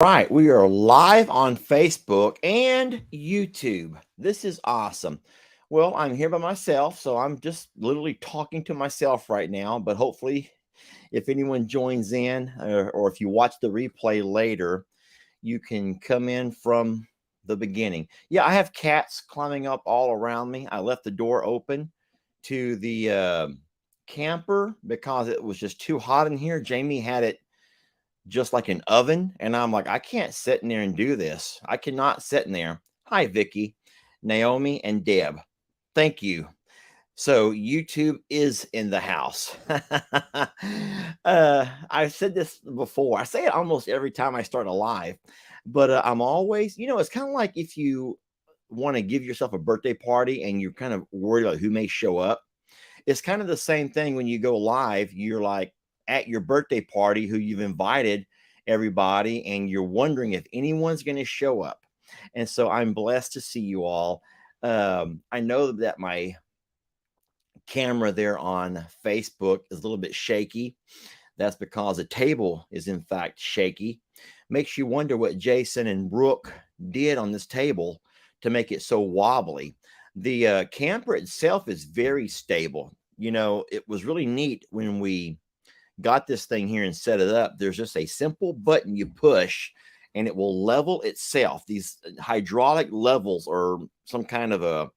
Right, we are live on Facebook and YouTube. This is awesome. Well, I'm here by myself, so I'm just literally talking to myself right now. But hopefully, if anyone joins in or if you watch the replay later, you can come in from the beginning. Yeah, I have cats climbing up all around me. I left the door open to the camper because it was just too hot in here. Jamie had it just like an oven. And I'm like, I can't sit in there and do this. I cannot sit in there. Hi, Vicky, Naomi, and Deb. Thank you. So YouTube is in the house. I've said this before. I say it almost every time I start a live, but I'm always, it's kind of like if you want to give yourself a birthday party and you're kind of worried about who may show up. It's kind of the same thing when you go live. You're like at your birthday party who you've invited everybody, and you're wondering if anyone's going to show up. And so I'm blessed to see you all. I know that my camera there on Facebook is a little bit shaky. That's because the table is in fact shaky. Makes you wonder what Jason and Brooke did on this table to make it so wobbly. The camper itself is very stable. It was really neat when we got this thing here and set it up. There's just a simple button you push and it will level itself. These hydraulic levels or some kind of a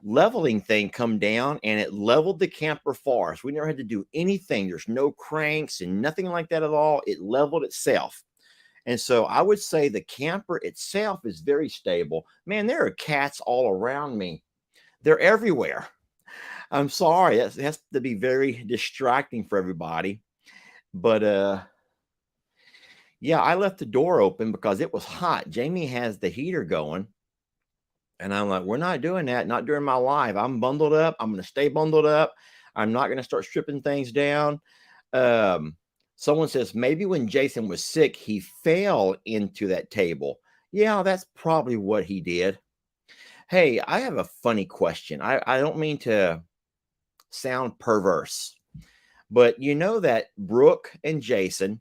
leveling thing come down, and it leveled the camper for us. We never had to do anything. There's no cranks and nothing like that at all. It leveled itself. And so I would say the camper itself is very stable. Man, there are cats all around me. They're everywhere. I'm sorry. It has to be very distracting for everybody. But yeah, I left the door open because it was hot. Jamie has the heater going. And I'm like, we're not doing that, not during my live. I'm bundled up. I'm going to stay bundled up. I'm not going to start stripping things down. Um, Someone says maybe when Jason was sick, he fell into that table. Yeah, that's probably what he did. Hey, I have a funny question. I don't mean to sound perverse, but you know that Brooke and Jason,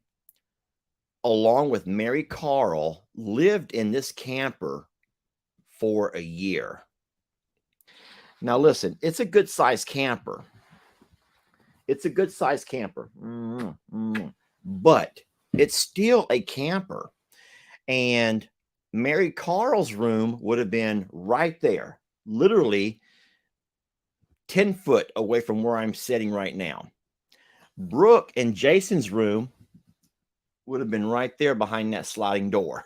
along with Mary Carl, lived in this camper for a year. Now, listen, it's a good sized camper. It's a good sized camper, but it's still a camper. And Mary Carl's room would have been right there, literally 10 foot away from where I'm sitting right now. Brooke and Jason's room would have been right there behind that sliding door.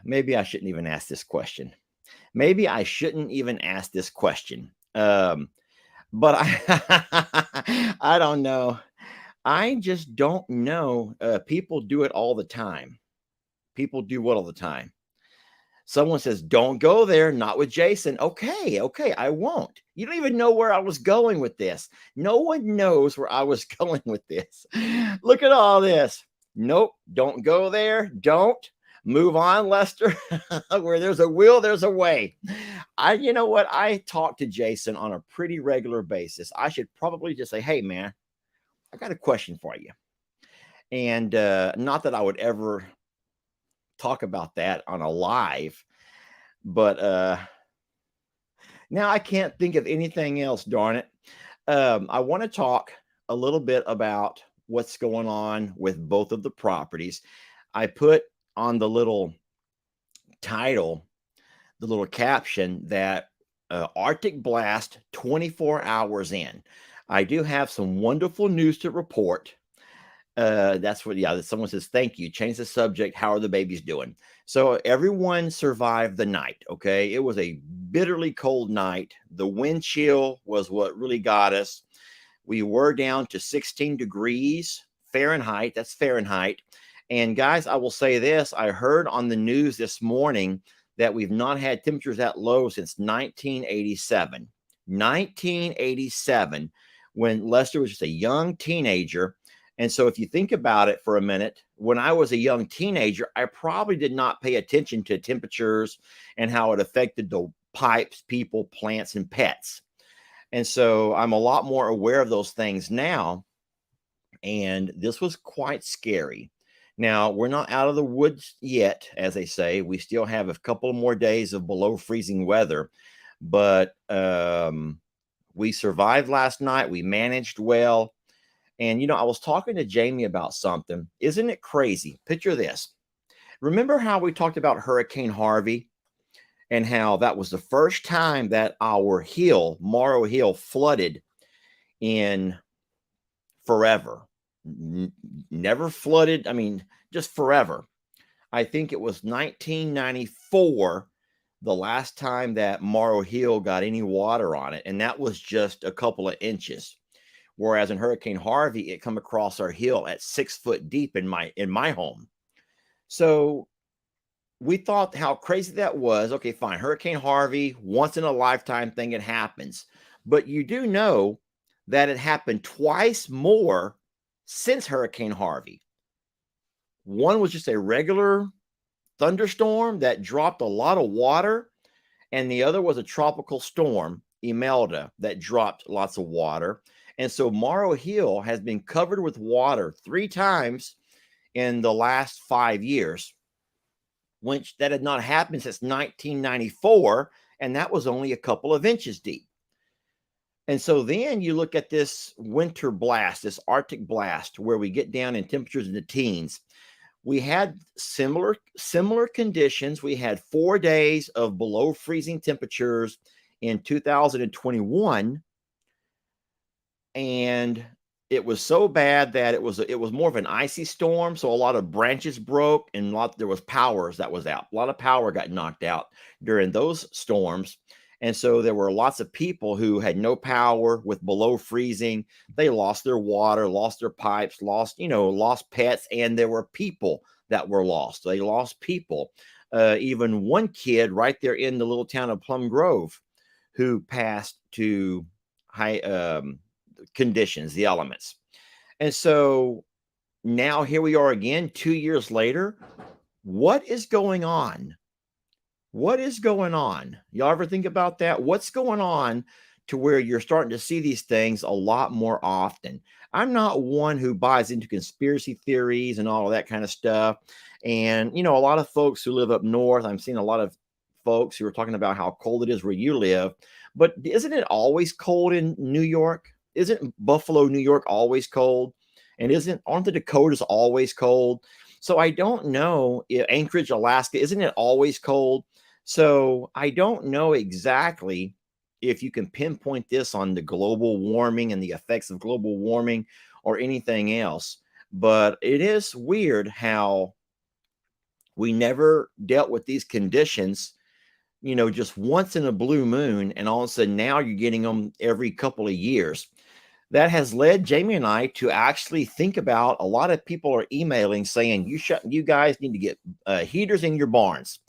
Maybe I shouldn't even ask this question. Maybe I shouldn't even ask this question. But I don't know. I just don't know. People do it all the time. People do what all the time? Someone says, don't go there, not with Jason. Okay, I won't. You don't even know where I was going with this. No one knows where I was going with this. Look at all this. Nope, don't go there. Don't. Move on, Lester. Where there's a will, there's a way. You know what? I talk to Jason on a pretty regular basis. I should probably just say, hey, man, I got a question for you. And not that I would ever talk about that on a live, but now I can't think of anything else, darn it. I want to talk a little bit about what's going on with both of the properties. I put on the little title, the little caption that Arctic blast 24 hours in. I do have some wonderful news to report. That's what, yeah, someone says, thank you. Change the subject. How are the babies doing? So everyone survived the night. Okay. It was a bitterly cold night. The wind chill was what really got us. We were down to 16 degrees Fahrenheit. That's Fahrenheit. And guys, I will say this. I heard on the news this morning that we've not had temperatures that low since 1987. 1987, when Lester was just a young teenager. And so if you think about it for a minute, when I was a young teenager, I probably did not pay attention to temperatures and how it affected the pipes, people, plants, and pets. And so I'm a lot more aware of those things now. And this was quite scary. Now, we're not out of the woods yet, as they say. We still have a couple more days of below freezing weather, but we survived last night. We managed well. And, I was talking to Jamie about something. Isn't it crazy? Picture this. Remember how we talked about Hurricane Harvey and how that was the first time that our hill, Morrow Hill, flooded in forever? Never flooded. I mean, just forever. I think it was 1994, the last time that Morrow Hill got any water on it, and that was just a couple of inches. Whereas in Hurricane Harvey, it come across our hill at 6 foot deep in my home. So we thought how crazy that was. Okay, fine. Hurricane Harvey, once in a lifetime thing, it happens. But you do know that it happened twice more since Hurricane Harvey. One was just a regular thunderstorm that dropped a lot of water, and the other was a tropical storm, Imelda, that dropped lots of water. And so Morrow Hill has been covered with water 3 times in the last 5 years, which that had not happened since 1994, and that was only a couple of inches deep. And so then you look at this winter blast, this Arctic blast, where we get down in temperatures in the teens. We had similar conditions. We had 4 days of below freezing temperatures in 2021, and it was so bad that it was more of an icy storm. So a lot of branches broke, and there was powers that was out. A lot of power got knocked out during those storms. And so there were lots of people who had no power with below freezing. They lost their water, lost their pipes, lost pets, and there were people that were lost. They lost people. Even one kid right there in the little town of Plum Grove who passed to high conditions, the elements. And so now here we are again, 2 years later. What is going on? What is going on? Y'all ever think about that? What's going on to where you're starting to see these things a lot more often? I'm not one who buys into conspiracy theories and all of that kind of stuff. And, a lot of folks who live up north, I'm seeing a lot of folks who are talking about how cold it is where you live. But isn't it always cold in New York? Isn't Buffalo, New York always cold? And aren't the Dakotas always cold? So I don't know. Anchorage, Alaska, isn't it always cold? So I don't know exactly if you can pinpoint this on the global warming and the effects of global warming or anything else. But it is weird how we never dealt with these conditions, just once in a blue moon. And all of a sudden now you're getting them every couple of years. That has led Jamie and I to actually think about, a lot of people are emailing saying, you guys need to get heaters in your barns.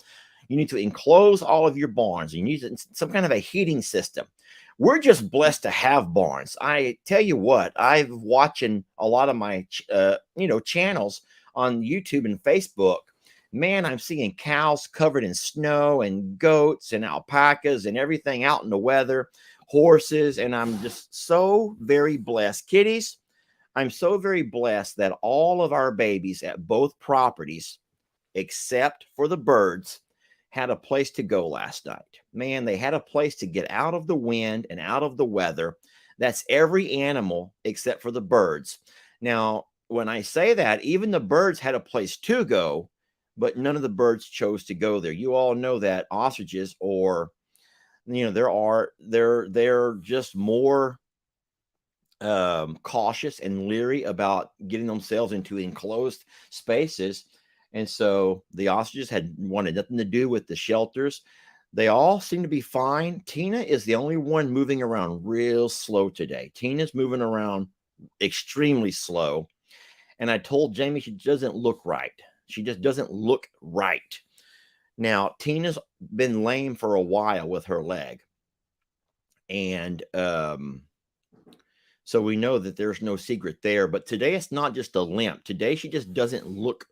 You need to enclose all of your barns. You need some kind of a heating system. We're just blessed to have barns. I tell you what, I've watching a lot of my, channels on YouTube and Facebook. Man, I'm seeing cows covered in snow and goats and alpacas and everything out in the weather, horses. And I'm just so very blessed. Kitties, I'm so very blessed that all of our babies at both properties, except for the birds, had a place to go last night. Man, they had a place to get out of the wind and out of the weather. That's every animal except for the birds. Now, when I say that, even the birds had a place to go, but none of the birds chose to go there. You all know that ostriches, or they're just more cautious and leery about getting themselves into enclosed spaces. And so the ostriches had wanted nothing to do with the shelters. They all seem to be fine. Tina is the only one moving around real slow today. Tina's moving around extremely slow. And I told Jamie she doesn't look right. She just doesn't look right. Now, Tina's been lame for a while with her leg. And so we know that there's no secret there. But today it's not just a limp. Today she just doesn't look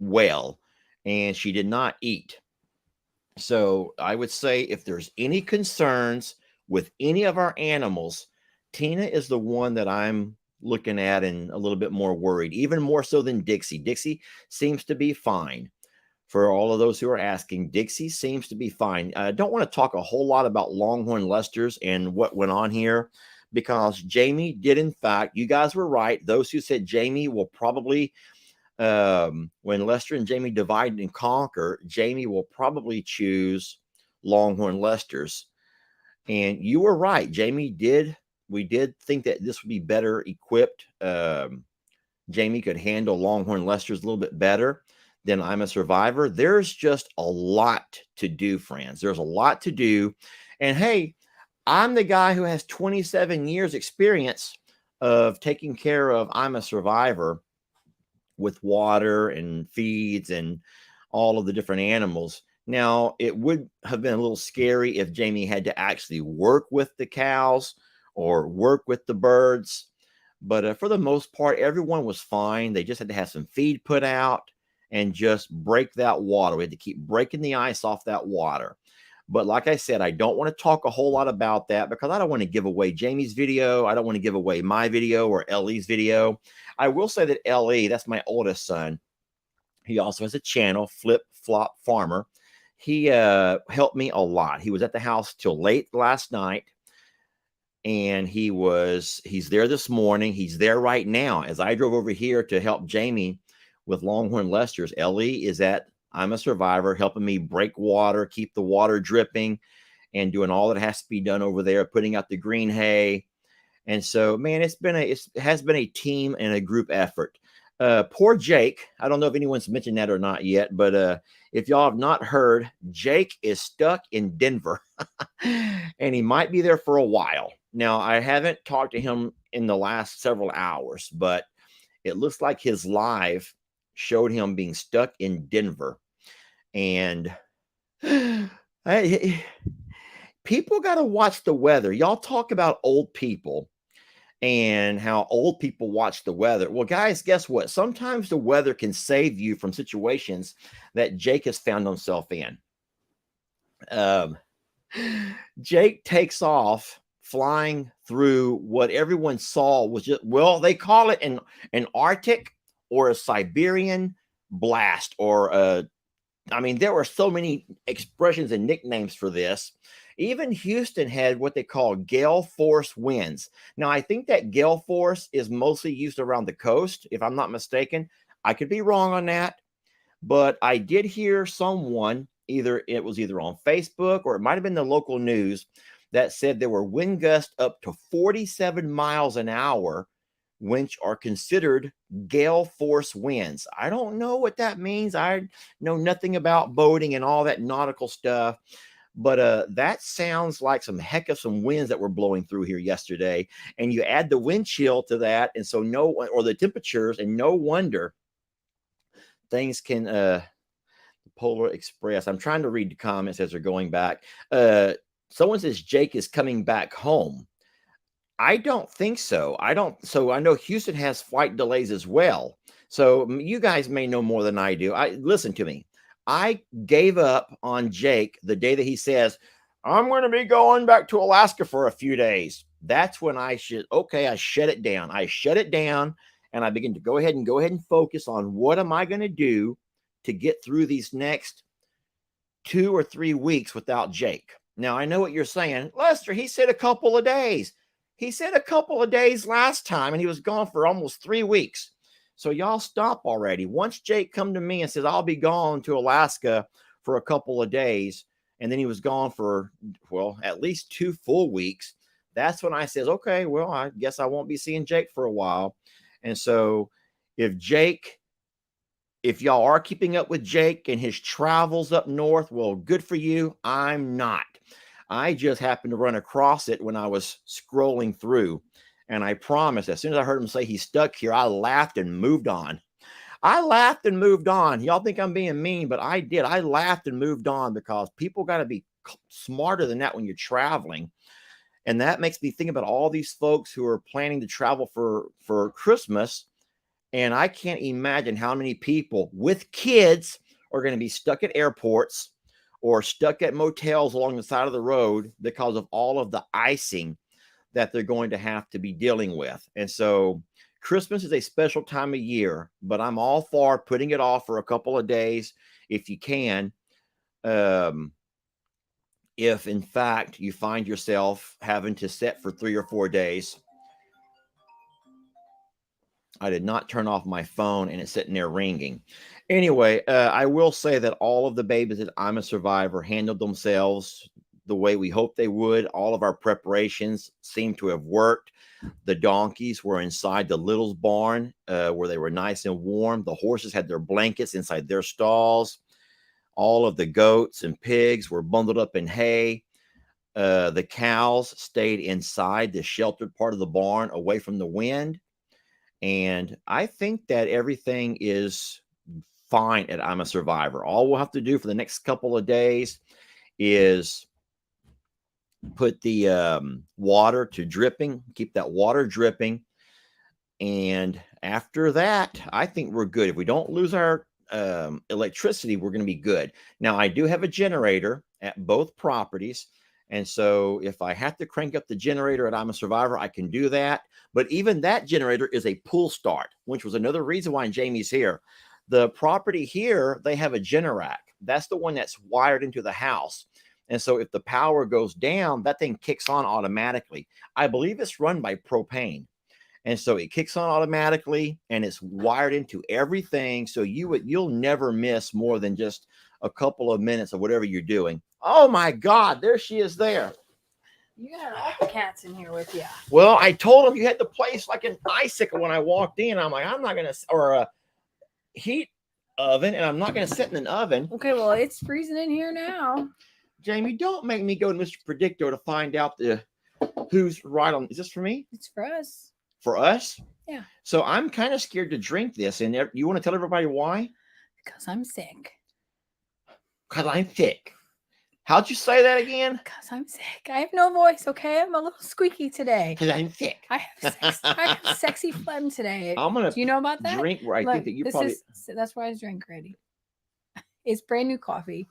well, and she did not eat. So I would say if there's any concerns with any of our animals, Tina is the one that I'm looking at and a little bit more worried, even more so than Dixie. Dixie seems to be fine. For all of those who are asking, Dixie seems to be fine. I don't want to talk a whole lot about Longhorn Lester's and what went on here because Jamie did, in fact, you guys were right. Those who said Jamie will probably, when Lester and Jamie divide and conquer, Jamie will probably choose Longhorn Lester's. And you were right. Jamie did. We did think that this would be better equipped. Jamie could handle Longhorn Lester's a little bit better than I'm a Survivor. There's just a lot to do, friends. There's a lot to do. And hey, I'm the guy who has 27 years experience of taking care of I'm a Survivor with water and feeds and all of the different animals. Now, it would have been a little scary if Jamie had to actually work with the cows or work with the birds. But for the most part, everyone was fine. They just had to have some feed put out and just break that water. We had to keep breaking the ice off that water. But like I said, I don't want to talk a whole lot about that because I don't want to give away Jamie's video. I don't want to give away my video or Ellie's video. I will say that Ellie, that's my oldest son, he also has a channel, Flip Flop Farmer. He helped me a lot. He was at the house till late last night. And he's there this morning. He's there right now. As I drove over here to help Jamie with Longhorn Lester's, Ellie is at I'm a Survivor, helping me break water, keep the water dripping, and doing all that has to be done over there, putting out the green hay. And so, man, it has been a team and a group effort. Poor Jake. I don't know if anyone's mentioned that or not yet, but if y'all have not heard, Jake is stuck in Denver and he might be there for a while. Now, I haven't talked to him in the last several hours, but it looks like his live showed him being stuck in Denver. And people got to watch the weather. Y'all talk about old people and how old people watch the weather. Well, guys, guess what? Sometimes the weather can save you from situations that Jake has found himself in. Jake takes off flying through what everyone saw was just, well, they call it an Arctic or a Siberian blast, or I mean, there were so many expressions and nicknames for this. Even Houston had what they call gale force winds. Now, I think that gale force is mostly used around the coast, if I'm not mistaken. I could be wrong on that, but I did hear someone, it was either on Facebook or it might have been the local news, that said there were wind gusts up to 47 miles an hour, which are considered gale force winds. I don't know what that means. I know nothing about boating and all that nautical stuff, but that sounds like some heck of some winds that were blowing through here yesterday. And you add the wind chill to that, and so or the temperatures, and no wonder things can Polar Express. I'm trying to read the comments as they're going back. Someone says Jake is coming back home. I don't think so. So I know Houston has flight delays as well. So you guys may know more than I do. Listen to me. I gave up on Jake the day that he says, I'm going to be going back to Alaska for a few days. That's when I shut it down. I shut it down and I begin to go ahead and focus on what am I going to do to get through these next 2 or 3 weeks without Jake. Now, I know what you're saying. Lester, he said a couple of days. He said a couple of days last time, and he was gone for almost 3 weeks. So y'all stop already. Once Jake come to me and says, I'll be gone to Alaska for a couple of days, and then he was gone for, well, at least 2 full weeks, that's when I says, okay, well, I guess I won't be seeing Jake for a while. And so if y'all are keeping up with Jake and his travels up north, well, good for you. I'm not. I just happened to run across it when I was scrolling through. And I promise, as soon as I heard him say he's stuck here, I laughed and moved on. Y'all think I'm being mean, but I did. I laughed and moved on because people got to be smarter than that when you're traveling. And that makes me think about all these folks who are planning to travel for Christmas. And I can't imagine how many people with kids are going to be stuck at airports or stuck at motels along the side of the road because of all of the icing that they're going to have to be dealing with. And so Christmas is a special time of year, but I'm all for putting it off for a couple of days if you can. Um, if in fact you find yourself having to set for 3 or 4 days. I did not turn off my phone and it's sitting there ringing. Anyway, I will say that all of the babies that I'm a Survivor handled themselves the way we hoped they would. All of our preparations seem to have worked. The donkeys were inside the Littles barn where they were nice and warm. The horses had their blankets inside their stalls. All of the goats and pigs were bundled up in hay. The cows stayed inside the sheltered part of the barn away from the wind. And I think that everything is fine at I'm a Survivor. All we'll have to do for the next couple of days is put the water to dripping, keep that water dripping. And after that, I think we're good. If we don't lose our electricity, we're going to be good. Now, I do have a generator at both properties. And so if I have to crank up the generator at I'm a Survivor, I can do that. But even that generator is a pull start, which was another reason why Jamie's here. The property here, they have a Generac. That's the one that's wired into the house. And so if the power goes down, that thing kicks on automatically. I believe it's run by propane. And so it kicks on automatically and it's wired into everything. So you'll never miss more than just a couple of minutes of whatever you're doing. Oh my God, there she is there. You got all the cats in here with you. Well, I told them you had the place like an icicle when I walked in. I'm like, I'm not going to, or a heat oven, and I'm not going to sit in an oven. Okay, well, it's freezing in here now. Jamie, don't make me go to Mr. Predictor to find out who's right on. Is this for me? It's for us. For us? Yeah. So I'm kind of scared to drink this. And you want to tell everybody why? Because I'm sick. Because I'm sick. How'd you say that again? Because I'm sick. I have no voice, okay? I'm a little squeaky today. Because I'm sick. I have sexy phlegm today. I'm going to Do you know about that? drink where I think that you probably... That's why I drink ready. It's brand new coffee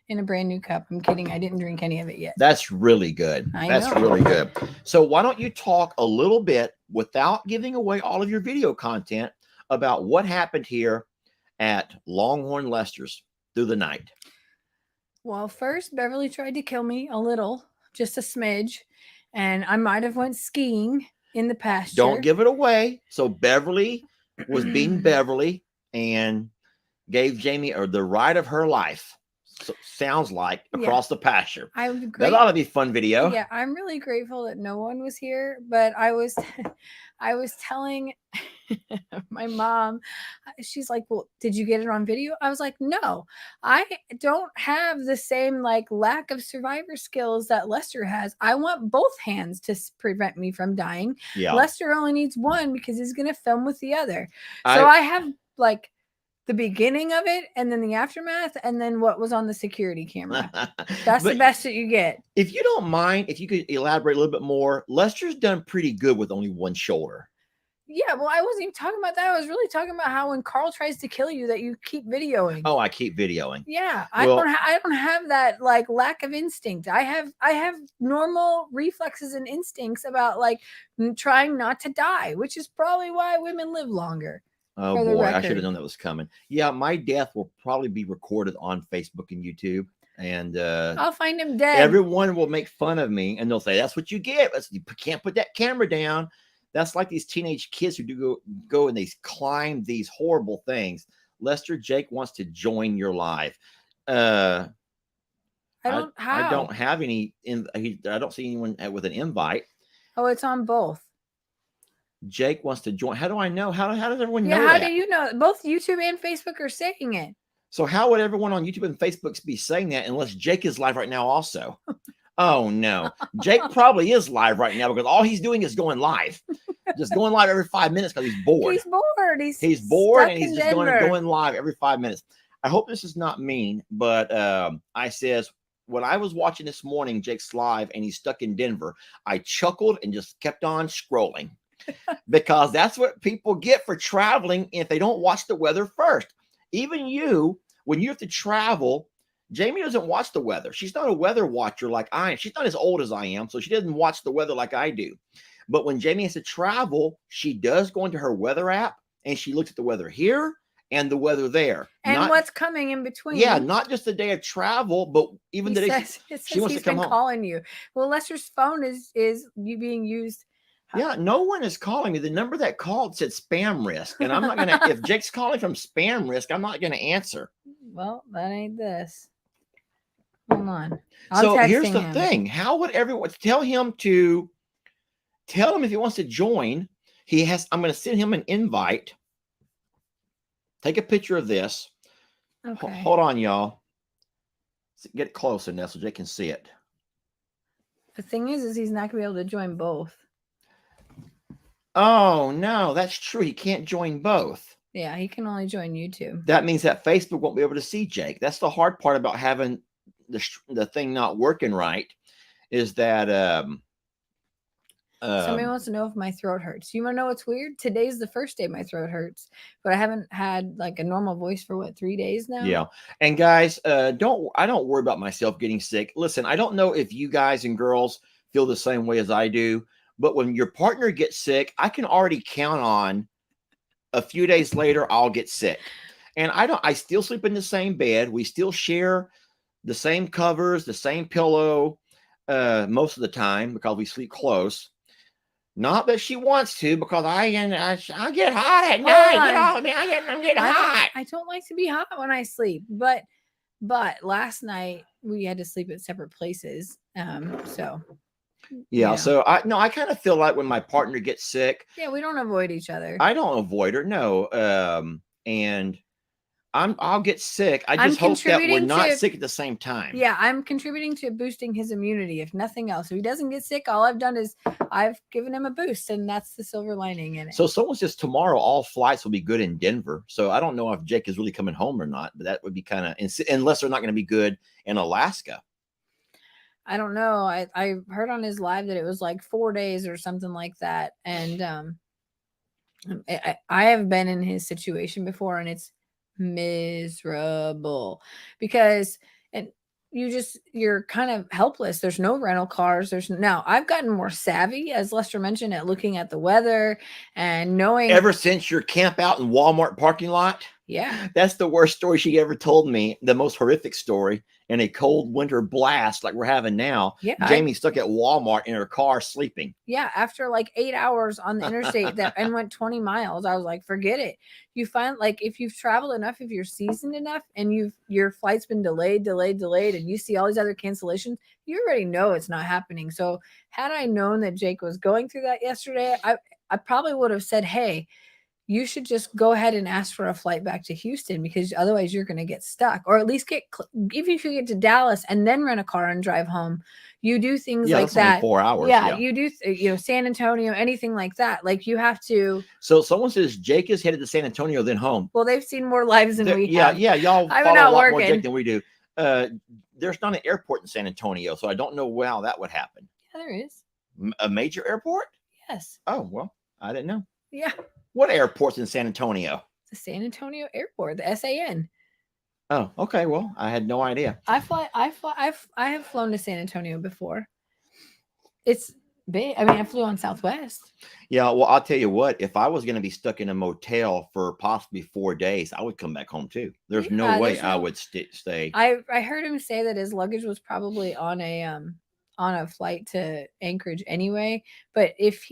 in a brand new cup. I'm kidding. I didn't drink any of it yet. That's really good. That's really good. So why don't you talk a little bit without giving away all of your video content about what happened here at Longhorn Lester's through the night? Well, first, Beverly tried to kill me a little, just a smidge, and I might have went skiing in the pasture. Don't give it away. So Beverly was being Beverly and gave Jamie the ride of her life. So, sounds like across the pasture. That ought to be a fun video. Yeah, I'm really grateful that no one was here, but I was telling my mom, she's like, well, did you get it on video? I was like, no, I don't have the same lack of survivor skills that Lester has. I want both hands to prevent me from dying. Yeah. Lester only needs one because he's going to film with the other. So I have the beginning of it and then the aftermath and then what was on the security camera. That's the best that you get. If you don't mind, if you could elaborate a little bit more, Lester's done pretty good with only one shoulder. Yeah, well, I wasn't even talking about that. I was really talking about how when Carl tries to kill you that you keep videoing. Oh, I keep videoing. Yeah, I don't have that lack of instinct. I have normal reflexes and instincts about trying not to die, which is probably why women live longer. Oh boy, I should have known that was coming. Yeah, my death will probably be recorded on Facebook and YouTube. And I'll find him dead. Everyone will make fun of me and they'll say, that's what you get. You can't put that camera down. That's like these teenage kids who do go and they climb these horrible things. Lester Jake wants to join your live. I don't have any. I don't see anyone with an invite. Oh, it's on both. Jake wants to join. How do I know? How does everyone know? How do you know? Both YouTube and Facebook are saying it. So how would everyone on YouTube and Facebook be saying that unless Jake is live right now also? Oh no. Jake probably is live right now because all he's doing is going live. Just going live every 5 minutes because he's bored. He's bored. He's bored and he's just going live every 5 minutes. I hope this is not mean, but I says when I was watching this morning Jake's live and he's stuck in Denver, I chuckled and just kept on scrolling. Because that's what people get for traveling if they don't watch the weather first. Even you, when you have to travel, Jamie doesn't watch the weather. She's not a weather watcher like I am. She's not as old as I am, so she doesn't watch the weather like I do. But when Jamie has to travel, she does go into her weather app and she looks at the weather here and the weather there. And what's coming in between. Yeah, not just the day of travel, but even the day she wants to come home. Calling you. Well, Lester's phone is you being used. Yeah, no one is calling me. The number that called said spam risk. And I'm not going to, if Jake's calling from spam risk, I'm not going to answer. Well, that ain't this. Hold on. So here's the thing. How would everyone tell him if he wants to join? I'm going to send him an invite. Take a picture of this. Okay. Hold on, y'all. Get it closer now so Jake can see it. The thing is he's not going to be able to join both. Oh, no, that's true. He can't join both. Yeah, he can only join YouTube. That means that Facebook won't be able to see Jake. That's the hard part about having the thing not working right, is that somebody wants to know if my throat hurts. You want to know what's weird? Today's the first day my throat hurts, but I haven't had like a normal voice for 3 days now. Yeah. And guys, I don't worry about myself getting sick. Listen, I don't know if you guys and girls feel the same way as I do, but when your partner gets sick, I can already count on a few days later I'll get sick. And I still sleep in the same bed. We still share the same covers, the same pillow most of the time because we sleep close. Not that she wants to, because I get hot at night. I'm getting hot. I don't like to be hot when I sleep, but last night we had to sleep at separate places. So yeah. So I kind of feel like when my partner gets sick, yeah, we don't avoid each other. I don't avoid her, no. And I'll get sick. I just hope that we're not sick at the same time. Yeah, I'm contributing to boosting his immunity, if nothing else. If he doesn't get sick, all I've done is I've given him a boost, and that's the silver lining in it. So someone says tomorrow all flights will be good in Denver. So I don't know if Jake is really coming home or not, but that would be kind of, unless they're not going to be good in Alaska. I don't know. I heard on his live that it was like 4 days or something like that. And I have been in his situation before, and it's miserable because you're kind of helpless. There's no rental cars. Now I've gotten more savvy, as Lester mentioned, at looking at the weather and knowing. Ever since your camp out in Walmart parking lot? Yeah. That's the worst story she ever told me. The most horrific story. In a cold winter blast like we're having now. Yeah. Jamie stuck at Walmart in her car sleeping. Yeah. After like 8 hours on the interstate and went 20 miles, I was like, forget it. You find, like, if you've traveled enough, if you're seasoned enough and your flight's been delayed, and you see all these other cancellations, you already know it's not happening. So had I known that Jake was going through that yesterday, I probably would have said, hey, you should just go ahead and ask for a flight back to Houston, because otherwise you're going to get stuck, or at least even if you get to Dallas and then rent a car and drive home, you do things like that. Only 4 hours. Yeah, you do, San Antonio, anything like that. Like you have to. So someone says Jake is headed to San Antonio, then home. Well, they've seen more lives than we have. Yeah. Y'all follow a lot more Jake than we do. There's not an airport in San Antonio, so I don't know how that would happen. Yeah, there is. A major airport? Yes. Oh, well, I didn't know. Yeah. What airport's in San Antonio? The San Antonio Airport, the SAN. Oh, okay. Well, I had no idea. I have flown to San Antonio before. It's big. I mean, I flew on Southwest. Yeah. Well, I'll tell you what, if I was going to be stuck in a motel for possibly 4 days, I would come back home too. There's no way I would stay. I heard him say that his luggage was probably on a flight to Anchorage anyway. But if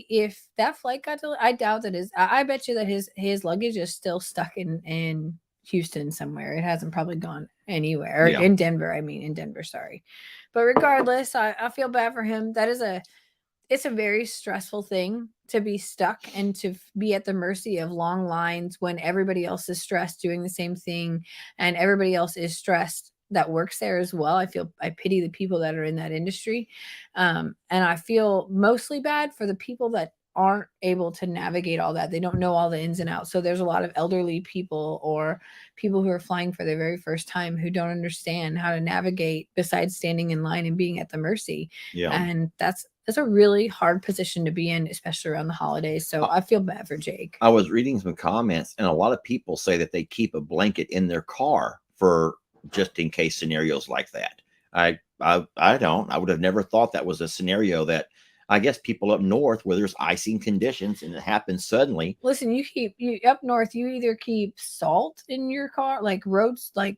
that flight got delayed, I doubt that I bet you that his luggage is still stuck in Houston somewhere. It hasn't probably gone anywhere. Or in Denver. I mean, in Denver, sorry. But regardless, I feel bad for him. It's a very stressful thing to be stuck and to be at the mercy of long lines when everybody else is stressed doing the same thing, and everybody else is stressed that works there as well. I pity the people that are in that industry. And I feel mostly bad for the people that aren't able to navigate all that. They don't know all the ins and outs. So there's a lot of elderly people or people who are flying for their very first time who don't understand how to navigate besides standing in line and being at the mercy. Yeah. And that's a really hard position to be in, especially around the holidays. So I feel bad for Jake. I was reading some comments, and a lot of people say that they keep a blanket in their car for just in case scenarios like that. I don't. I would have never thought that was a scenario that I guess people up north where there's icing conditions and it happens suddenly. Listen, you up north, you either keep salt in your car, like roads, like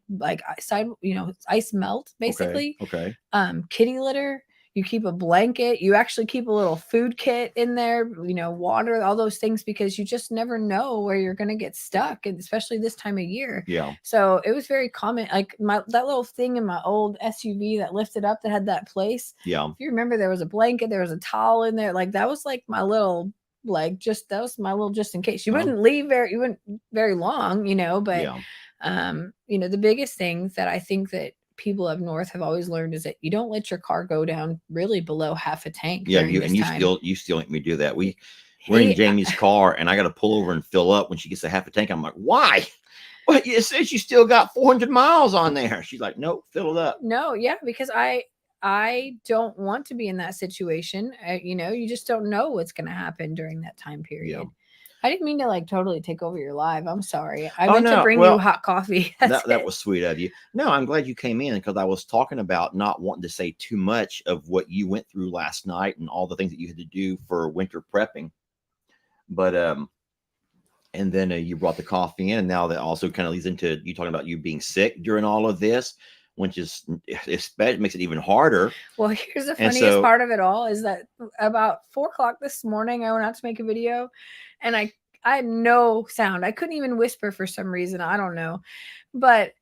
side, ice melt Okay. basically. Okay. Kitty litter. You keep a blanket. You actually keep a little food kit in there. Water, all those things, because you just never know where you're gonna get stuck, and especially this time of year. Yeah. So it was very common. Like that little thing in my old SUV that lifted up that had that place. Yeah. If you remember, there was a blanket, there was a towel in there. Like that was like my little that was my little just in case. You Well, wouldn't very long, but yeah. the biggest thing that I think that people up north have always learned is that you don't let your car go down really below half a tank Yeah. during You this and time. you still make me do that. We're in He Jamie's car and I got to pull over and fill up when she gets a half a tank. I'm like, why? Well, it says you still got 400 miles on there. She's like, nope, fill it up. No, yeah, because I don't want to be in that situation. You just don't know what's going to happen during that time Yeah. period. I didn't mean to like totally take over your live. I'm sorry. I Oh meant to no. bring you Well, hot coffee. That's that it. was sweet of you. No, I'm glad you came in because I was talking about not wanting to say too much of what you went through last night and all the things that you had to do for winter prepping. But and then you brought the coffee in, and now that also kind of leads into you talking about you being sick during all of this, which is it makes it even harder. Well, here's the And funniest so, part of it all is that about 4 o'clock this morning, I went out to make a video, and I had no sound. I couldn't even whisper for some reason. I don't know, but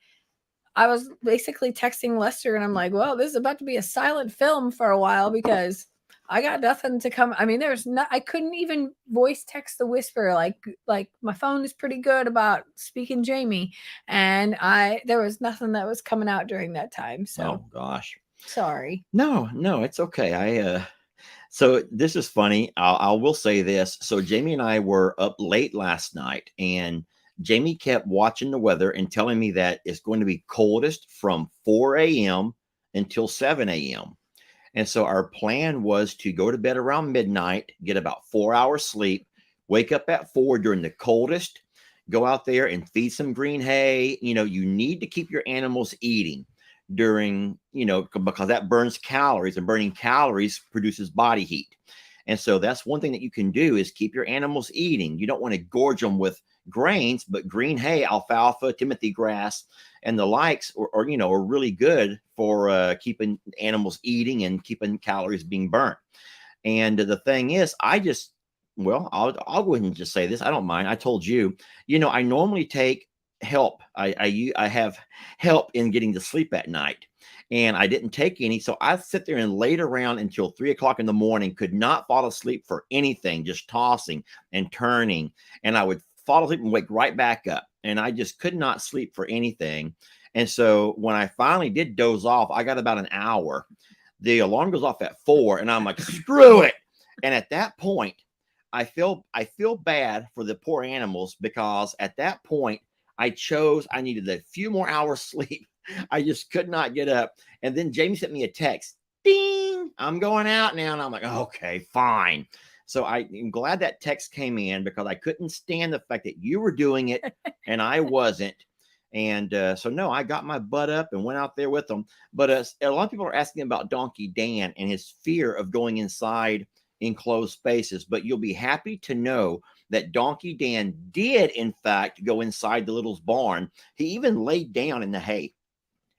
I was basically texting Lester, and I'm like, "Well, this is about to be a silent film for a while because I got nothing to come." I mean, there's not. I couldn't even voice text the whisper. Like my phone is pretty good about speaking Jamie, and there was nothing that was coming out during that time. So oh gosh, sorry. no, no, it's okay. So this is funny. I will say this. So Jamie and I were up late last night, and Jamie kept watching the weather and telling me that it's going to be coldest from 4 a.m. until 7 a.m. And so our plan was to go to bed around midnight, get about 4 hours sleep, wake up at 4 during the coldest, go out there and feed some green hay. You need to keep your animals eating during, because that burns calories, and burning calories produces body heat. And so that's one thing that you can do is keep your animals eating. You don't want to gorge them with grains, but green hay, alfalfa, timothy grass, and the likes are really good for keeping animals eating and keeping calories being burnt. And the thing is, I'll go ahead and just say this. I don't mind. I told you, I normally take help. I have help in getting to sleep at night, and I didn't take any. So I sit there and laid around until 3 o'clock in the morning, could not fall asleep for anything, just tossing and turning. And I would fall asleep and wake right back up. And I just could not sleep for anything. And so when I finally did doze off, I got about an hour. The alarm goes off at 4, and I'm like, screw it. And at that point, I feel bad for the poor animals, because at that point I needed a few more hours sleep. I just could not get up. And then Jamie sent me a text. Ding, I'm going out now. And I'm like, okay, fine. So I'm glad that text came in, because I couldn't stand the fact that you were doing it and I wasn't. And so, no, I got my butt up and went out there with them. But a lot of people are asking about Donkey Dan and his fear of going inside enclosed spaces. But you'll be happy to know that Donkey Dan did, in fact, go inside the little barn. He even laid down in the hay.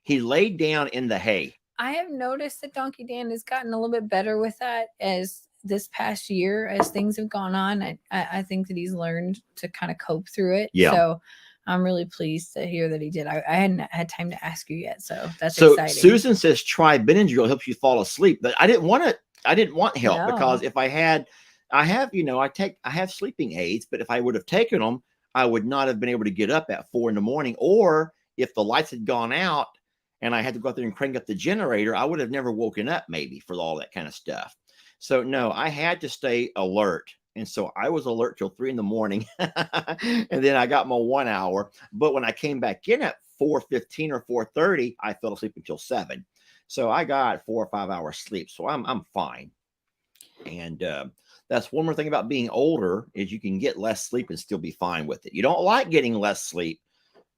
He laid down in the hay. I have noticed that Donkey Dan has gotten a little bit better with that as this past year, as things have gone on. I think that he's learned to kind of cope through it. Yeah. So I'm really pleased to hear that he did. I hadn't had time to ask you yet, so that's so exciting. Susan says try Benadryl, helps you fall asleep. But I didn't want help, because if I have sleeping aids, but if I would have taken them, I would not have been able to get up at 4 in the morning. Or if the lights had gone out and I had to go out there and crank up the generator, I would have never woken up, maybe, for all that kind of stuff. So no, I had to stay alert. And so I was alert till 3 in the morning. And then I got my 1 hour. But when I came back in at 4:15 or 4:30, I fell asleep until 7. So I got 4 or 5 hours sleep. So I'm fine. And that's one more thing about being older, is you can get less sleep and still be fine with it. You don't like getting less sleep,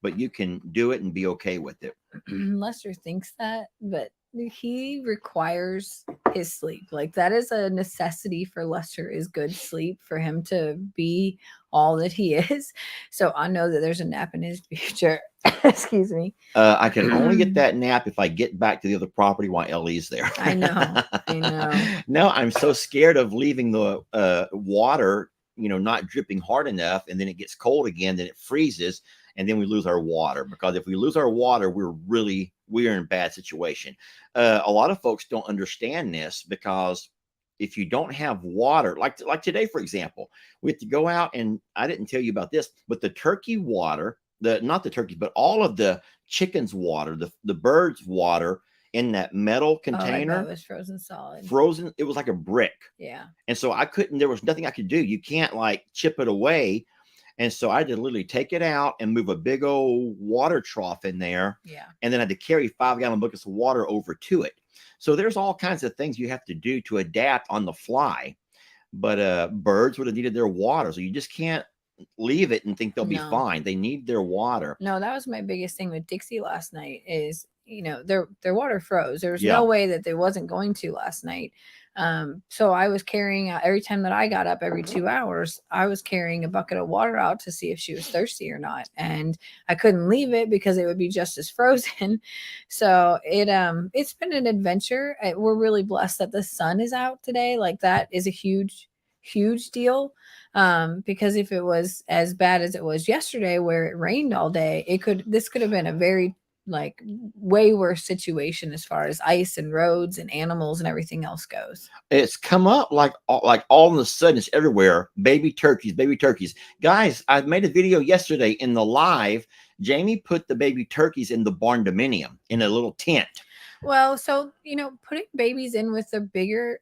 but you can do it and be okay with it. Lester thinks that, but he requires his sleep. Like that is a necessity for Lester, is good sleep for him to be all that he is. So I know that there's a nap in his future. Excuse me. I can only get that nap if I get back to the other property while Ellie's there. I know. No, I'm so scared of leaving the water, not dripping hard enough, and then it gets cold again, then it freezes, and then we lose our water. Because if we lose our water, we're in a bad situation. A lot of folks don't understand this, because if you don't have water, like today, for example, we have to go out, and I didn't tell you about this, but the turkey water, not the turkey, but all of the chicken's water, the bird's water in that metal container, it was frozen solid. Frozen, it was like a brick. Yeah. And so there was nothing I could do. You can't like chip it away. And so I had to literally take it out and move a big old water trough in there. Yeah. And then I had to carry 5-gallon buckets of water over to it. So there's all kinds of things you have to do to adapt on the fly. But birds would have needed their water. So you just can't leave it and think they'll be fine. They need their water. No, that was my biggest thing with Dixie last night is, their water froze. There was no way that they wasn't going to last night. So I was carrying out, every time that I got up every 2 hours, I was carrying a bucket of water out to see if she was thirsty or not. And I couldn't leave it because it would be just as frozen. So it's been an adventure. We're really blessed that the sun is out today. Like that is a huge deal. Because if it was as bad as it was yesterday where it rained all day, this could have been a very way worse situation as far as ice and roads and animals and everything else goes. It's come up like all of a sudden, it's everywhere. Baby turkeys. Guys, I made a video yesterday in the live. Jamie put the baby turkeys in the barn dominium in a little tent. Well, so, putting babies in with the bigger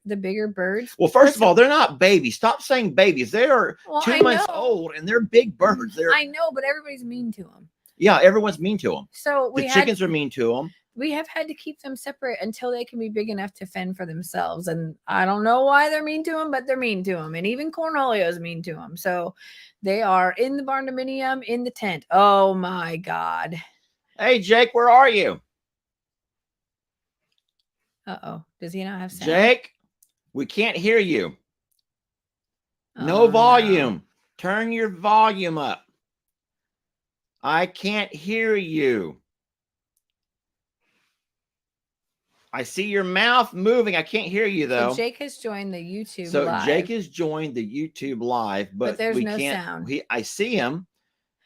birds. Well, first of all, they're not babies. Stop saying babies. They are 2 months old, and they're big birds. I know, but everybody's mean to them. Yeah, everyone's mean to them. So the chickens are mean to them. We have had to keep them separate until they can be big enough to fend for themselves. And I don't know why they're mean to them, but they're mean to them. And even Cornholio is mean to them. So they are in the barn dominium in the tent. Oh, my God. Hey, Jake, where are you? Uh-oh. Does he not have sound? Jake, we can't hear you. No volume. No. Turn your volume up. I can't hear you. I see your mouth moving. I can't hear you, though. So Jake has joined the YouTube live. So Jake has joined the YouTube live, but there's no sound. I see him,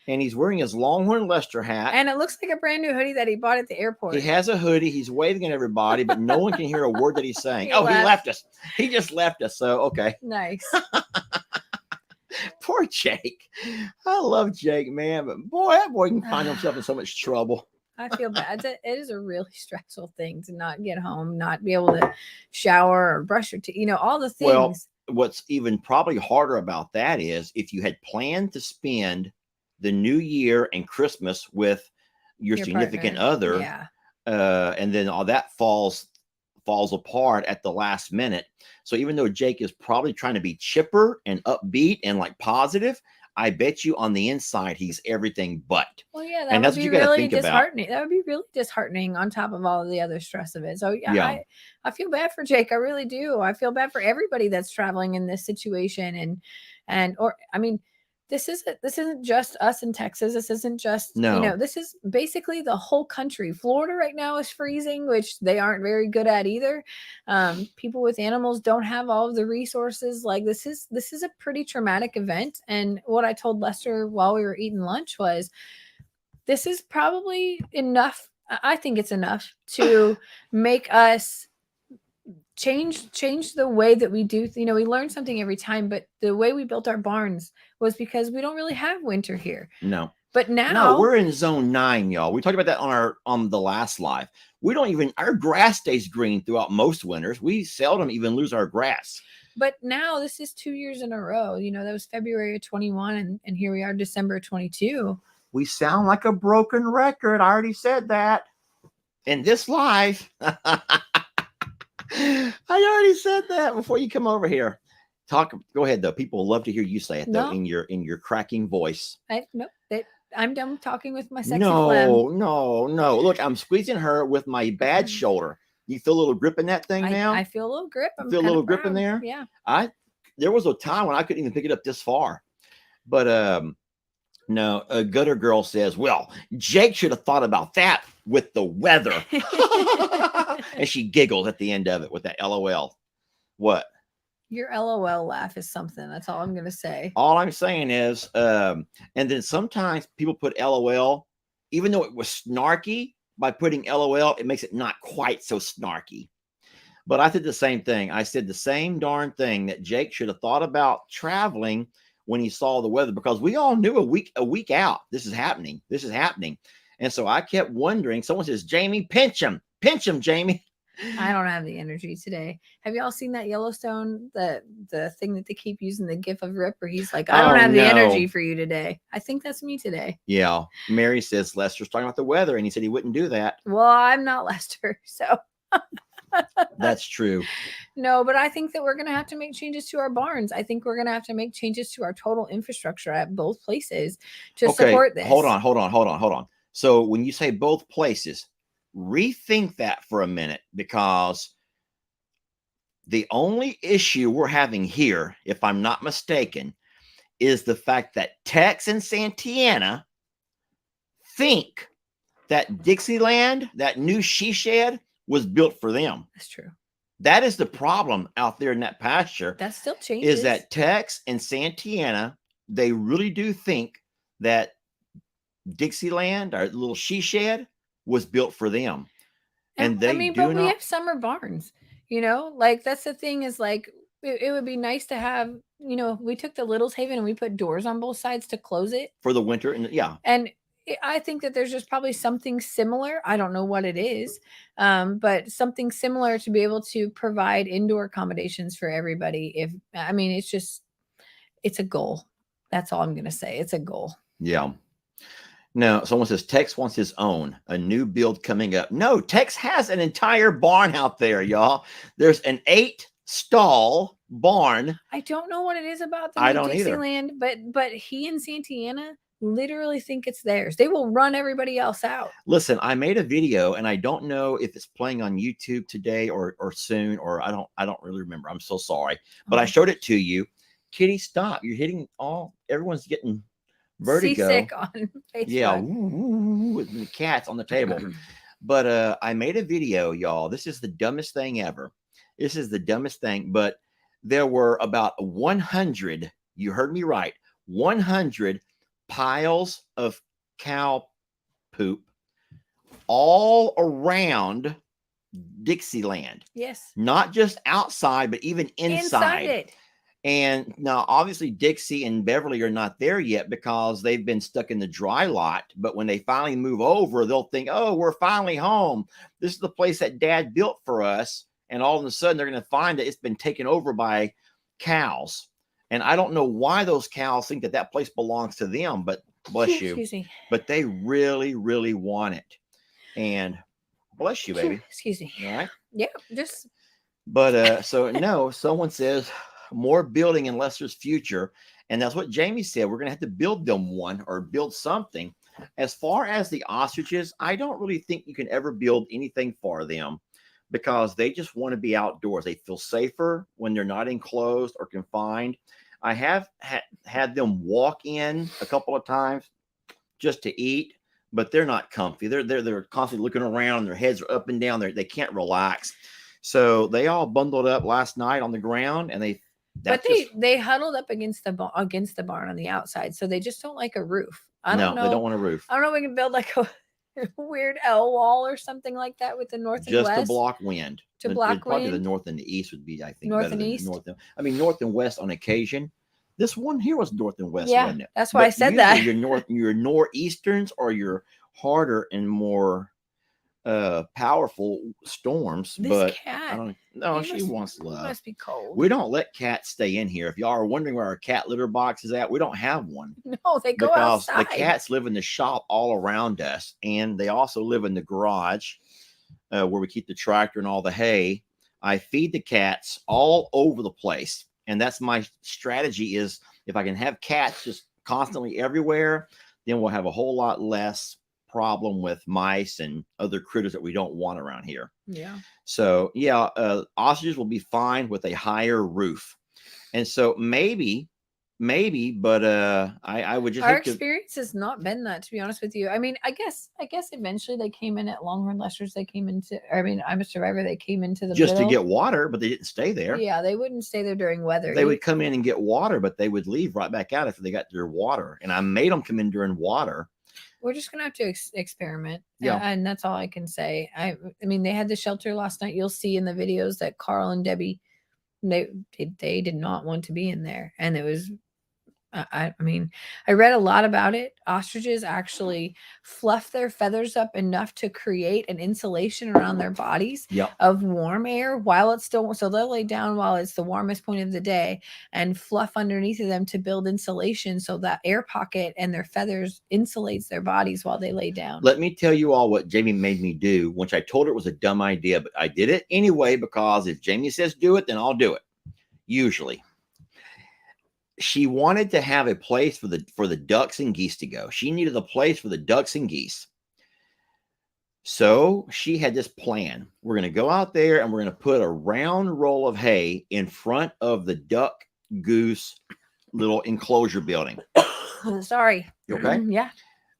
and he's wearing his Longhorn Lester hat. And it looks like a brand new hoodie that he bought at the airport. He has a hoodie. He's waving at everybody, but no one can hear a word that he's saying. He left us. He just left us. So, okay. Nice. Poor Jake. I love Jake, man, but that boy can find himself in so much trouble. I feel bad. It is a really stressful thing to not get home, not be able to shower or brush your teeth, all the things. Well, what's even probably harder about that is if you had planned to spend the New Year and Christmas with your significant other, and then all that falls apart at the last minute. So even though Jake is probably trying to be chipper and upbeat and like positive, I bet you on the inside he's everything but. Well, yeah, that would be really disheartening. That would be really disheartening on top of all of the other stress of it. So yeah. I feel bad for Jake. I really do. I feel bad for everybody that's traveling in this situation. This isn't just us in Texas. This isn't just, this is basically the whole country. Florida right now is freezing, which they aren't very good at either. People with animals don't have all of the resources. Like this is a pretty traumatic event. And what I told Lester while we were eating lunch was, this is probably enough. I think it's enough to make us change the way that we do. We learn something every time, but the way we built our barns was because we don't really have winter here. No. But now we're in zone 9, y'all. We talked about that on the last live. Our grass stays green throughout most winters. We seldom even lose our grass. But now this is 2 years in a row. That was February of 21 and here we are December of 22. We sound like a broken record. I already said that in this live. I already said that before you come over here. Go ahead though. People love to hear you say it though in your cracking voice. I'm done talking with my sexy No. Look, I'm squeezing her with my bad shoulder. You feel a little grip in that thing now? I feel a little grip. You I'm feel a kind little of grip in proud. there? Yeah. There was a time when I couldn't even pick it up this far. But no, a gutter girl says, well, Jake should have thought about that with the weather. And she giggled at the end of it with that LOL. What? Your LOL laugh is something. That's all I'm going to say. All I'm saying is, and then sometimes people put LOL, even though it was snarky, by putting LOL, it makes it not quite so snarky. But I did the same thing. I said the same darn thing, that Jake should have thought about traveling when he saw the weather, because we all knew a week out, this is happening. This is happening. And so I kept wondering. Someone says, Jamie, pinch him, Jamie. I don't have the energy today. Have y'all seen that Yellowstone, the thing that they keep using, the gif of Rip, where he's like, I don't have the energy for you today. I think that's me today. Yeah. Mary says Lester's talking about the weather, and he said he wouldn't do that. Well, I'm not Lester, so. That's true. No, but I think that we're going to have to make changes to our barns. I think we're going to have to make changes to our total infrastructure at both places to support this. Hold on. So when you say both places, rethink that for a minute, because the only issue we're having here, if I'm not mistaken, is the fact that Tex and Santana think that Dixieland, that new she shed, was built for them. That's true. That is the problem out there in that pasture. That still changes. Is that Tex and Santana, they really do think that Dixieland, our little she shed, was built for them. And they but we have summer barns, like that's the thing, is like it would be nice to have, we took the Little's Haven and we put doors on both sides to close it for the winter. And yeah. And I think that there's just probably something similar. I don't know what it is, but something similar to be able to provide indoor accommodations for everybody. It's a goal. That's all I'm going to say. It's a goal. Yeah. No, someone says Tex wants his own, a new build coming up. No, Tex has an entire barn out there, y'all. There's an 8-stall barn. I don't know what it is about the new Dixieland, but he and Santana literally think it's theirs. They will run everybody else out. Listen, I made a video, and I don't know if it's playing on YouTube today or soon, or I don't really remember. I'm so sorry, but I showed it to you. Kitty, stop! You're hitting everyone's getting vertigo. Seasick on Facebook. Yeah, with the cats on the table. But I made a video, y'all. This is the dumbest thing ever. This is the dumbest thing. But there were about 100. You heard me right. 100 piles of cow poop all around Dixieland. Yes. Not just outside, but even inside it. And now, obviously, Dixie and Beverly are not there yet because they've been stuck in the dry lot. But when they finally move over, they'll think, oh, we're finally home. This is the place that Dad built for us. And all of a sudden, they're going to find that it's been taken over by cows. And I don't know why those cows think that that place belongs to them, but bless you. Excuse me. But they really, really want it. And bless you, baby. Excuse me. All right. Yeah, just. But so no, someone says more building in Lester's future. And that's what Jamie said. We're going to have to build them one or build something. As far as the ostriches, I don't really think you can ever build anything for them because they just want to be outdoors. They feel safer when they're not enclosed or confined. I have had them walk in a couple of times just to eat, but they're not comfy. They're constantly looking around. Their heads are up and down. They can't relax. So they all bundled up last night on the ground, and they huddled up against the barn on the outside. So they just don't like a roof. I don't know. They don't want a roof. I don't know if we can build like a weird L wall or something like that with the north and west. Just to block wind. Probably the north and the east would be, I think, north better and than east. North and west on occasion. This one here was north and west, yeah, wasn't it? That's why I said that. Your northeasterns or your harder and more powerful storms. This cat, I don't know. She wants love. It must be cold. We don't let cats stay in here. If y'all are wondering where our cat litter box is at, we don't have one. No, they go outside. The cats live in the shop all around us, and they also live in the garage where we keep the tractor and all the hay. I feed the cats all over the place, and that's my strategy. Is if I can have cats just constantly everywhere, then we'll have a whole lot less problem with mice and other critters that we don't want around here. Yeah. So yeah, ostriches will be fine with a higher roof. And so maybe, but I would just Our hate to experience has not been that, to be honest with you. I mean, I guess eventually they came in at Longhorn Lesters. They came into, I mean, I'm a Survivor. They came into the just to middle. get water, but they didn't stay there. Yeah, they wouldn't stay there during weather. They would come in and get water, but they would leave right back out after they got their water. And I made them come in during water. We're just gonna have to experiment. Yeah. And that's all I can say. I mean, they had the shelter last night. You'll see in the videos that Carl and Debbie, they did not want to be in there, and it was. I mean, I read a lot about it. Ostriches actually fluff their feathers up enough to create an insulation around their bodies of warm air while it's still, so they'll lay down while it's the warmest point of the day and fluff underneath of them to build insulation so that air pocket and their feathers insulates their bodies while they lay down. Let me tell you all what Jamie made me do, which I told her it was a dumb idea, but I did it anyway because if Jamie says do it, then I'll do it. Usually. She wanted to have a place for the ducks and geese to go. She needed a place for the ducks and geese. So she had this plan. We're going to go out there and we're going to put a round roll of hay in front of the duck goose little enclosure building. Sorry. You okay? Yeah.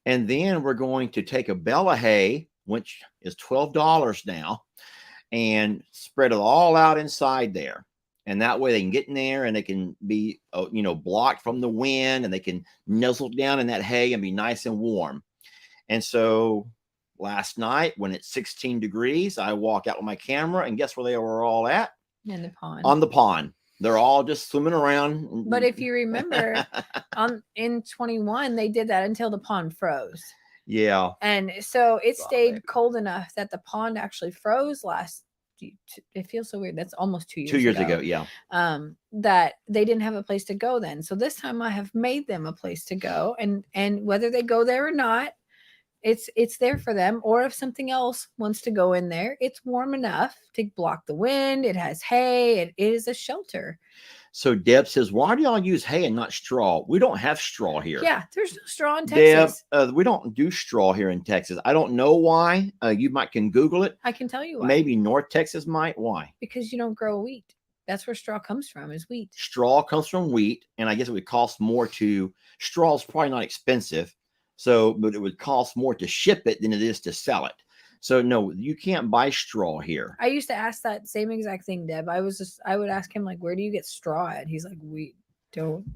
And then we're going to take a bale of hay, which is $12 now, and spread it all out inside there. And that way they can get in there and they can be, blocked from the wind and they can nuzzle down in that hay and be nice and warm. And so last night when it's 16 degrees, I walk out with my camera and guess where they were all at? In the pond. On the pond. They're all just swimming around. But if you remember, in 21, they did that until the pond froze. Yeah. And so it stayed cold enough that the pond actually froze it feels so weird. That's almost 2 years ago. 2 years ago, yeah. That they didn't have a place to go then. So this time I have made them a place to go, and whether they go there or not, it's there for them. Or if something else wants to go in there, it's warm enough to block the wind. It has hay. It is a shelter. So Deb says, why do y'all use hay and not straw? We don't have straw here. Yeah, there's no straw in Texas. Deb, we don't do straw here in Texas. I don't know why. You can Google it. I can tell you why. Maybe North Texas might. Why? Because you don't grow wheat. That's where straw comes from, is wheat. Straw comes from wheat, and I guess it would cost more straw is probably not expensive, but it would cost more to ship it than it is to sell it. So no, you can't buy straw here. I used to ask that same exact thing, Deb. I would ask him, like, where do you get straw at? He's like, we don't,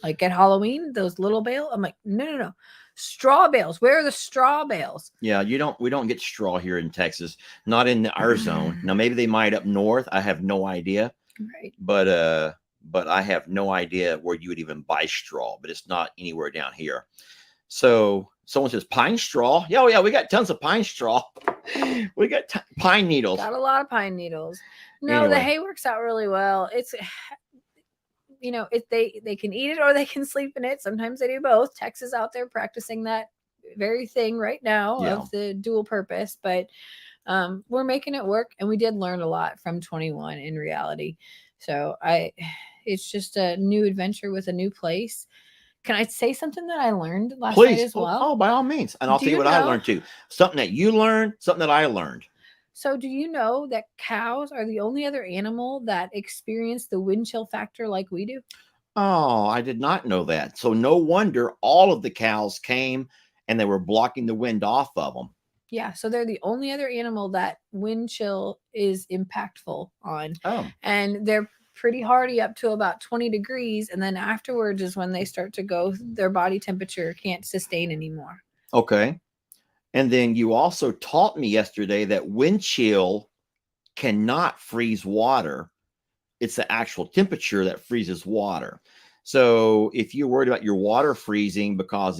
like, at Halloween, those little bales. I'm like, no. Straw bales. Where are the straw bales? Yeah, we don't get straw here in Texas, not in our zone. Now maybe they might up north. I have no idea. Right. But I have no idea where you would even buy straw, but it's not anywhere down here. So someone says pine straw. Yeah, we got tons of pine straw. We got pine needles. Got a lot of pine needles. No, anyway. The hay works out really well. It's, if they can eat it or they can sleep in it. Sometimes they do both. Tex is out there practicing that very thing right now of the dual purpose, but we're making it work, and we did learn a lot from 21 in reality. So it's just a new adventure with a new place. Can I say something that I learned last night as well? Oh, by all means. And I'll tell you what I learned too. Something that you learned, something that I learned. So do you know that cows are the only other animal that experience the wind chill factor like we do? Oh, I did not know that. So no wonder all of the cows came and they were blocking the wind off of them. Yeah, so they're the only other animal that wind chill is impactful on. Oh. And they're pretty hardy up to about 20 degrees. And then afterwards is when they start to go, their body temperature can't sustain anymore. Okay. And then you also taught me yesterday that wind chill cannot freeze water. It's the actual temperature that freezes water. So if you're worried about your water freezing because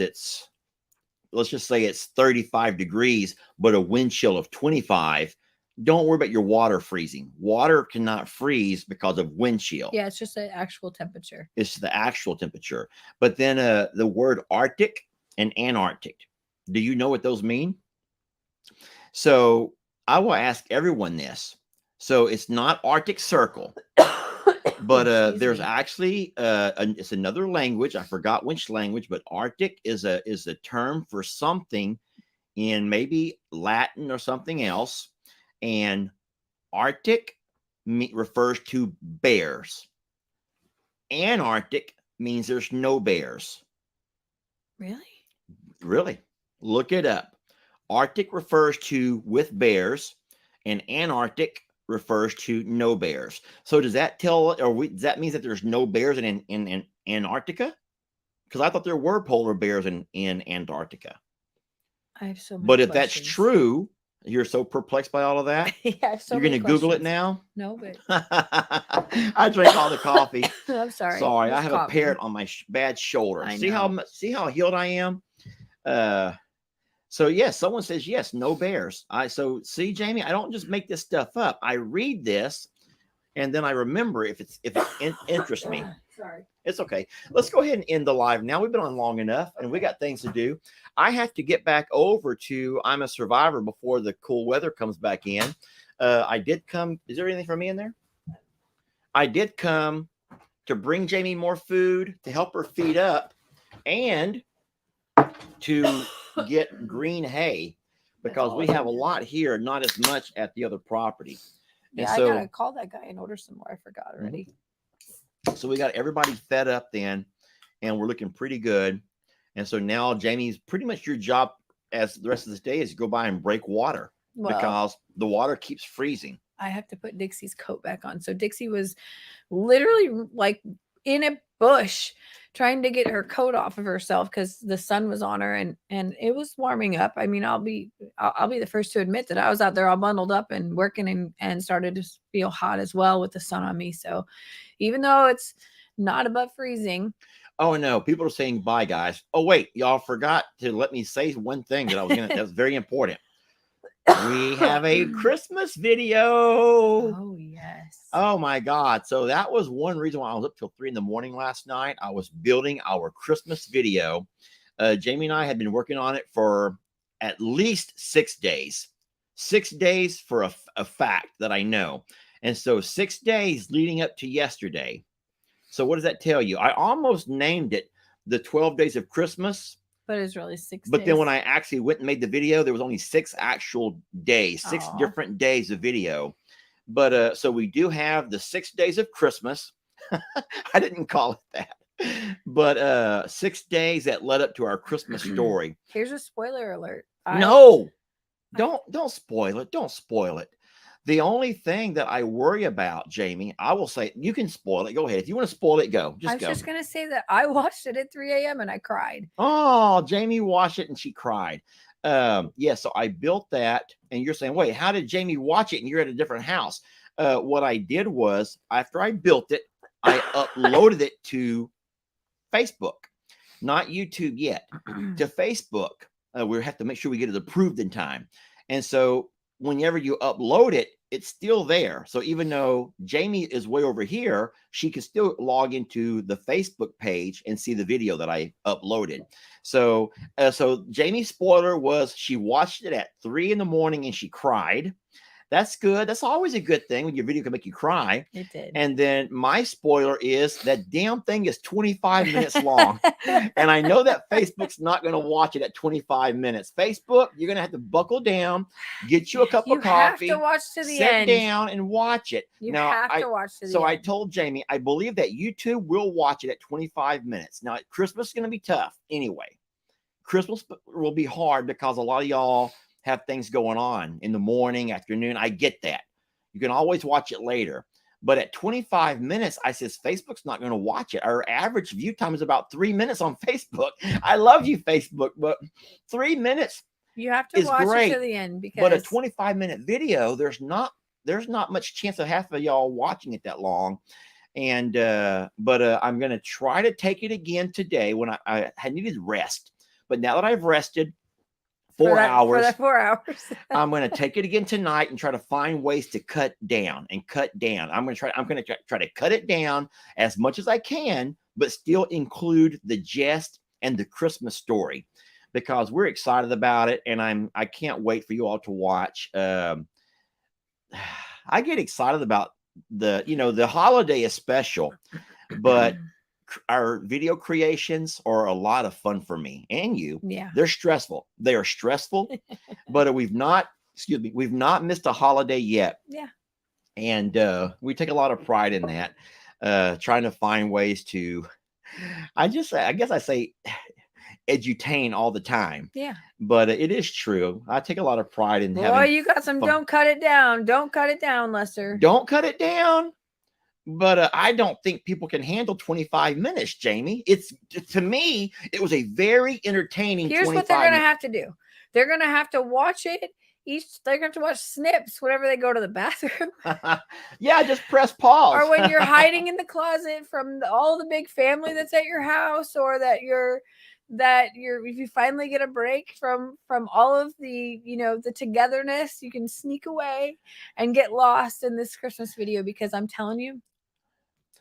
let's just say it's 35 degrees, but a wind chill of 25, don't worry about your water freezing. Water cannot freeze because of wind chill. Yeah, it's just the actual temperature. It's the actual temperature. But then the word Arctic and Antarctic, do you know what those mean? So I will ask everyone this. So it's not Arctic Circle, but there's actually it's another language. I forgot which language, but Arctic is a term for something in maybe Latin or something else, and Arctic refers to bears. Antarctic means there's no bears. Really? Really? Look it up. Arctic refers to with bears, and Antarctic refers to no bears. So does that tell, or does that mean that there's no bears in Antarctica? Because I thought there were polar bears in Antarctica. I have so many But if that's questions. true, you're so perplexed by all of that. Yeah, I have so You're many going to Google it questions. now? No, but I drank all the coffee. I'm sorry. Sorry, I This have a caught me. parrot on my bad shoulder. I See know. how healed I am? So yes, someone says yes, no bears. So see, Jamie, I don't just make this stuff up. I read this and then I remember if it interests me. Sorry. It's okay. Let's go ahead and end the live now. We've been on long enough and we got things to do. I have to get back over to I'm a Survivor before the cool weather comes back in. I did come. Is there anything for me in there? I did come to bring Jamie more food, to help her feed up, and to get green hay, because we have a lot here, not as much at the other property. Yeah, and so, I gotta call that guy and order some more. I forgot already. So we got everybody fed up then, and we're looking pretty good. And so now, Jamie's pretty much your job as the rest of this day is to go by and break water, because the water keeps freezing. I have to put Dixie's coat back on. So Dixie was literally like in a bush trying to get her coat off of herself because the sun was on her and it was warming up. I mean, I'll be the first to admit that I was out there all bundled up and working and started to feel hot as well with the sun on me. So even though it's not above freezing. Oh no, people are saying bye, guys. Oh wait, y'all forgot to let me say one thing that was very important. We have a Christmas video. Oh, yes. Oh, my God. So that was one reason why I was up till 3 a.m. last night. I was building our Christmas video. Jamie and I had been working on it for at least 6 days. 6 days for a fact that I know. And so 6 days leading up to yesterday. So what does that tell you? I almost named it the 12 Days of Christmas. But it's really 6 But days. then when I actually went and made the video, there was only 6 actual days, 6 different days of video. But so we do have the 6 days of Christmas. I didn't call it that. But 6 days that led up to our Christmas story. Here's a spoiler alert. No, don't spoil it. Don't spoil it. The only thing that I worry about, Jamie, I will say, you can spoil it. Go ahead. If you want to spoil it, go. I was just going to say that I watched it at 3 a.m. and I cried. Oh, Jamie watched it and she cried. Yeah, so I built that. And you're saying, wait, how did Jamie watch it and you're at a different house? What I did was, after I built it, I uploaded it to Facebook. Not YouTube yet. To Facebook. We have to make sure we get it approved in time. And so whenever you upload it, it's still there. So even though Jamie is way over here, she can still log into the Facebook page and see the video that I uploaded. So Jamie's spoiler was she watched it at 3 a.m. and she cried. That's good. That's always a good thing when your video can make you cry. It did. And then my spoiler is that damn thing is 25 minutes long. And I know that Facebook's not going to watch it at 25 minutes. Facebook, you're going to have to buckle down, get you a cup of coffee. You have to watch to the Sit end. down and watch it. You have to watch to the end. So I told Jamie, I believe that YouTube will watch it at 25 minutes. Now, Christmas is going to be tough anyway. Christmas will be hard because a lot of y'all have things going on in the morning, afternoon. I get that. You can always watch it later. But at 25 minutes, I says, Facebook's not going to watch it. Our average view time is about 3 minutes on Facebook. I love you, Facebook, but 3 minutes you have to watch it to the end. Because but a 25-minute video, there's not much chance of half of y'all watching it that long. And but I'm going to try to take it again today when I needed rest. But now that I've rested, 4 hours. For that 4 hours. I'm going to take it again tonight and try to find ways to cut down. I'm going to try to cut it down as much as I can, but still include the jest and the Christmas story, because we're excited about it. And I can't wait for you all to watch. I get excited about the holiday is special, but our video creations are a lot of fun for me and you. Yeah. They're stressful. They are stressful, but we've not, excuse me, we've not missed a holiday yet. Yeah. And we take a lot of pride in that, trying to find ways to, I guess I say edutain all the time. Yeah. But it is true. I take a lot of pride in Boy, having. you got some. fun. Don't cut it down. Don't cut it down, Lester. Don't cut it down. But I don't think people can handle 25 minutes, Jamie. It's, to me, it was a very entertaining. Here's what they're gonna have to do. They're gonna have to watch it. They're gonna have to watch snips whenever they go to the bathroom. Yeah, just press pause. Or when you're hiding in the closet from all the big family that's at your house, or that you're if you finally get a break from all of the, the togetherness, you can sneak away and get lost in this Christmas video, because I'm telling you,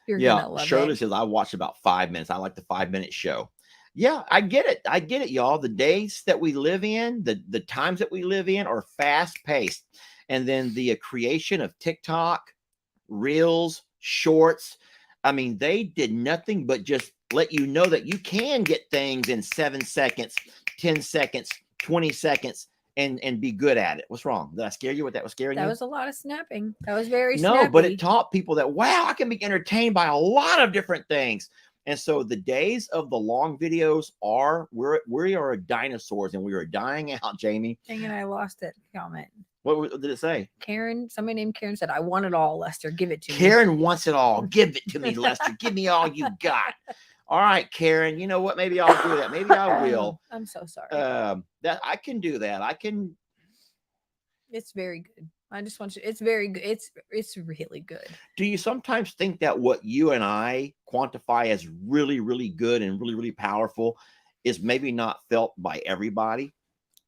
you're gonna love Shirley it. says I watched about 5 minutes. I like the 5-minute show. Yeah, I get it. I get it, y'all. The days that we live in, the times that we live in are fast paced. And then the creation of TikTok, Reels, Shorts. I mean, they did nothing but just let you know that you can get things in 7 seconds, 10 seconds, 20 seconds, and be good at it. What's wrong? Did I scare you with that? Was scaring you? That was a lot of snapping. That was very No, snappy. but it taught people that, wow, I can be entertained by a lot of different things. And so the days of the long videos we are dinosaurs, and we are dying out, Jamie. Dang it, I lost it. Comment. What did it say? Karen, somebody named Karen said, I want it all, Lester. Give it to me. Karen wants it all. Give it to me, Lester. Give me all you got. All right, Karen. You know what? Maybe I'll do that. Maybe I will. I'm so sorry. That I can do that. I can. It's very good. I just want you. It's very good. It's really good. Do you sometimes think that what you and I quantify as really, really good and really, really powerful is maybe not felt by everybody?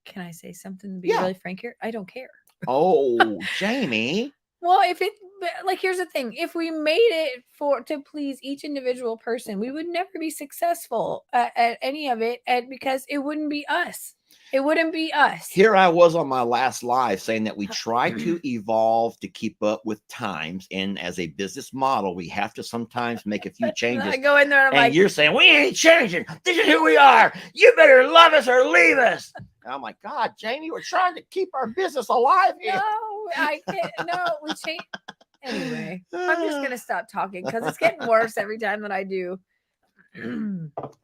Can I say something to be really frank here? I don't care. Oh, Jamie. Well, here's the thing. If we made it to please each individual person, we would never be successful at any of it, because it wouldn't be us. It wouldn't be us. Here I was on my last live saying that we try to evolve to keep up with times. And as a business model, we have to sometimes make a few changes. I go in there and I'm like, you're saying, we ain't changing. This is who we are. You better love us or leave us. And I'm like, God, Jamie, we're trying to keep our business alive here. No, I can't. No, we change. Anyway, I'm just going to stop talking, because it's getting worse every time that I do.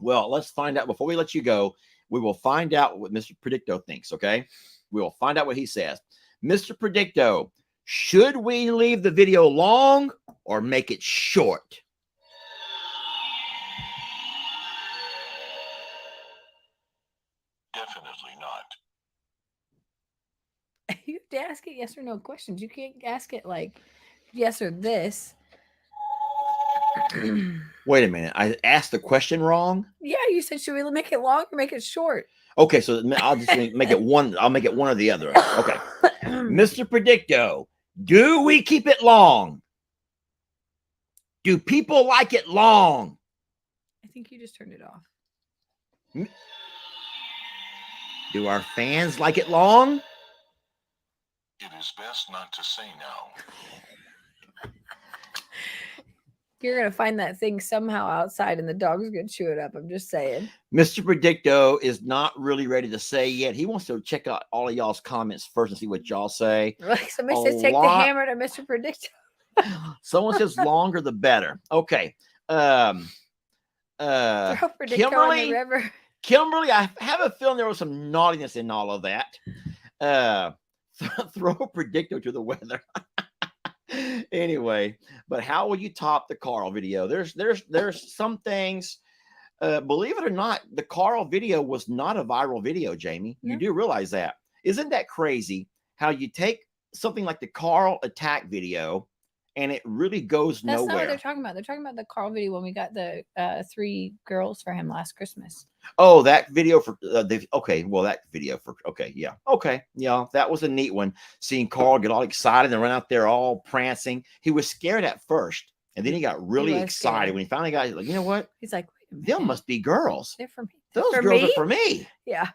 Well, let's find out. Before we let you go, we will find out what Mr. Predicto thinks, okay? We will find out what he says. Mr. Predicto, should we leave the video long or make it short? Definitely not. You have to ask it yes or no questions. You can't ask it like yes or this. Wait a minute. I asked the question wrong. Yeah, you said, should we make it long or make it short? Okay, so I'll just make it one. I'll make it one or the other. Okay. Mr. Predicto, do we keep it long? Do people like it long? I think you just turned it off. Do our fans like it long? It is best not to say now. You're going to find that thing somehow outside, and the dog's going to chew it up. I'm just saying. Mr. Predicto is not really ready to say yet. He wants to check out all of y'all's comments first and see what y'all say. Like somebody says, take the hammer to Mr. Predicto. Someone says longer the better. Okay. Throw Predicto in the river. Kimberly, I have a feeling there was some naughtiness in all of that. Throw Predicto to the weather. Anyway, but how will you top the Carl video? There's some things. Believe it or not, the Carl video was not a viral video, Jamie. No. You do realize that. Isn't that crazy how you take something like the Carl attack video and it really goes nowhere? That's not what they're talking about. They're talking about the Carl video when we got the 3 girls for him last Christmas. Oh, that video for okay. Well, that video for yeah, that was a neat one. Seeing Carl get all excited and run out there all prancing. He was scared at first, and then he got really excited when he finally got like, you know what? He's like, them must be girls. They're for me. Those girls are for me. Yeah.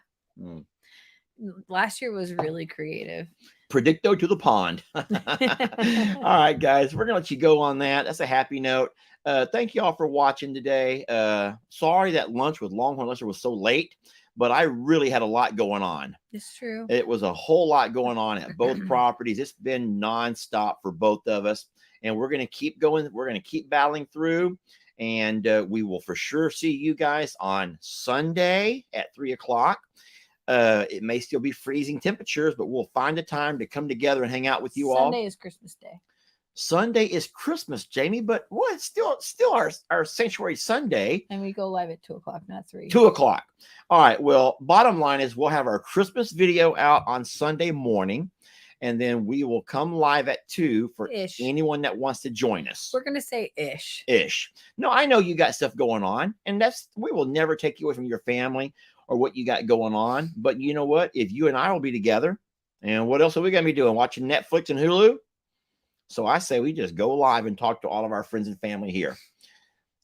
last year was really creative. Predicto to the pond. All right, guys, we're gonna let you go on that. That's a happy note. Thank you all for watching today. Sorry that lunch with Longhorn Lester was so late, but I really had a lot going on. It's true. It was a whole lot going on at both properties. It's been nonstop for both of us, and we're gonna keep going. We're gonna keep battling through, and we will for sure see you guys on Sunday at 3 o'clock. It may still be freezing temperatures, but we'll find a time to come together and hang out with you all. Sunday is Christmas Day. Sunday is Christmas, Jamie, but what? It's still our Sanctuary Sunday. And we go live at 2 o'clock, not 3. 2 o'clock. All right. Well, bottom line is we'll have our Christmas video out on Sunday morning, and then we will come live at 2 for anyone that wants to join us. We're gonna say ish. Ish. No, I know you got stuff going on, and we will never take you away from your family or what you got going on. But you know what? If you and I will be together, and what else are we going to be doing? Watching Netflix and Hulu? So I say we just go live and talk to all of our friends and family here.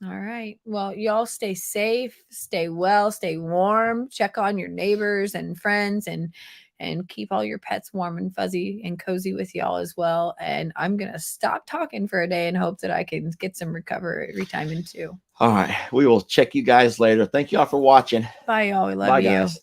All right. Well, y'all stay safe, stay well, stay warm, check on your neighbors and friends, and keep all your pets warm and fuzzy and cozy with y'all as well. And I'm going to stop talking for a day and hope that I can get some recovery time in too. All right. We will check you guys later. Thank you all for watching. Bye, y'all. We love Bye, you. guys.